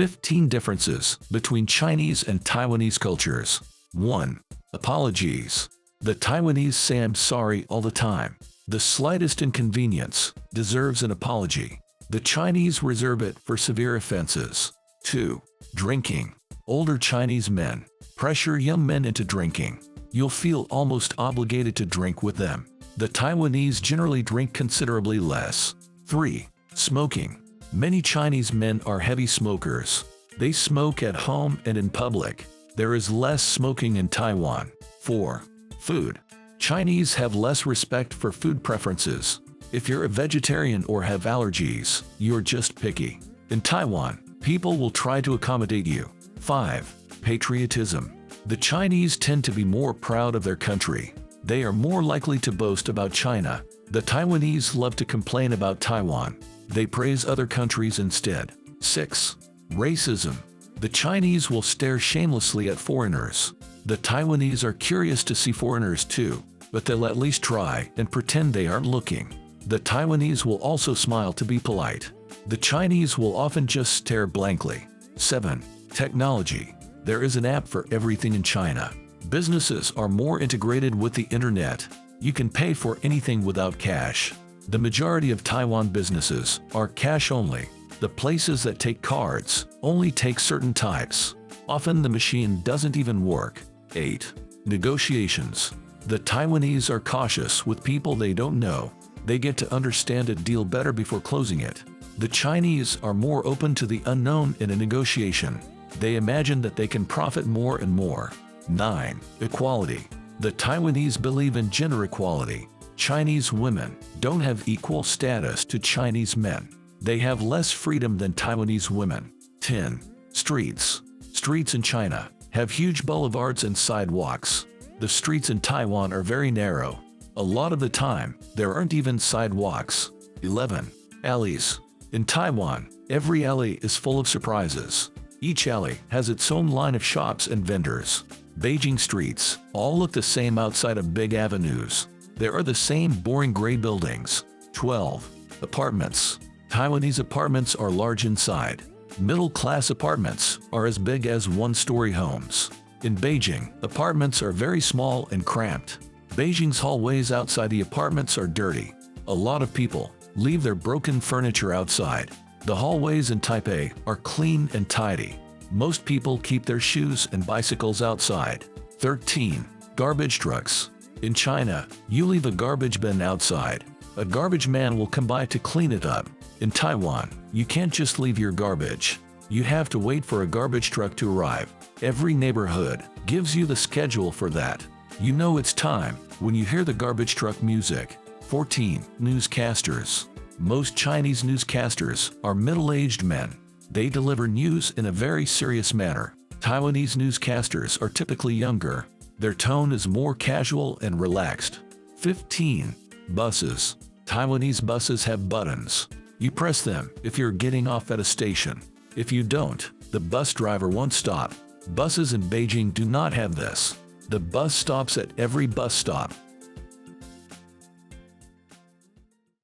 15 differences between Chinese and Taiwanese cultures. 1. Apologies. The Taiwanese say "I'm sorry" all the time. The slightest inconvenience deserves an apology. The Chinese reserve it for severe offenses. 2. Drinking. Older Chinese men pressure young men into drinking. You'll feel almost obligated to drink with them. The Taiwanese generally drink considerably less. 3. Smoking. Many Chinese men are heavy smokers. They smoke at home and in public. There is less smoking in Taiwan. 4. Food. Chinese have less respect for food preferences. If you're a vegetarian or have allergies, you're just picky. In Taiwan, people will try to accommodate you. 5. Patriotism. The Chinese tend to be more proud of their country. They are more likely to boast about China. The Taiwanese love to complain about Taiwan. They praise other countries instead. 6. Racism. The Chinese will stare shamelessly at foreigners. The Taiwanese are curious to see foreigners too, but they'll at least try and pretend they aren't looking. The Taiwanese will also smile to be polite. The Chinese will often just stare blankly. 7. Technology. There is an app for everything in China. Businesses are more integrated with the internet. You can pay for anything without cash. The majority of Taiwan businesses are cash only. The places that take cards only take certain types. Often the machine doesn't even work. 8. Negotiations. The Taiwanese are cautious with people they don't know. They get to understand a deal better before closing it. The Chinese are more open to the unknown in a negotiation. They imagine that they can profit more and more. 9. Equality. The Taiwanese believe in gender equality. Chinese women don't have equal status to Chinese men. They have less freedom than Taiwanese women. 10. Streets. Streets in China have huge boulevards and sidewalks. The streets in Taiwan are very narrow. A lot of the time, there aren't even sidewalks. 11. Alleys. In Taiwan, every alley is full of surprises. Each alley has its own line of shops and vendors. Beijing streets all look the same outside of big avenues. There are the same boring gray buildings. 12. Apartments. Taiwanese apartments are large inside. Middle-class apartments are as big as one-story homes. In Beijing, apartments are very small and cramped. Beijing's hallways outside the apartments are dirty. A lot of people leave their broken furniture outside. The hallways in Taipei are clean and tidy. Most people keep their shoes and bicycles outside. 13. Garbage trucks. In China, you leave a garbage bin outside. A garbage man will come by to clean it up. In Taiwan, you can't just leave your garbage. You have to wait for a garbage truck to arrive. Every neighborhood gives you the schedule for that. You know it's time when you hear the garbage truck music. 14. Newscasters. Most Chinese newscasters are middle-aged men. They deliver news in a very serious manner. Taiwanese newscasters are typically younger. Their tone is more casual and relaxed. 15. Buses. Taiwanese buses have buttons. You press them if you're getting off at a station. If you don't, the bus driver won't stop. Buses in Beijing do not have this. The bus stops at every bus stop.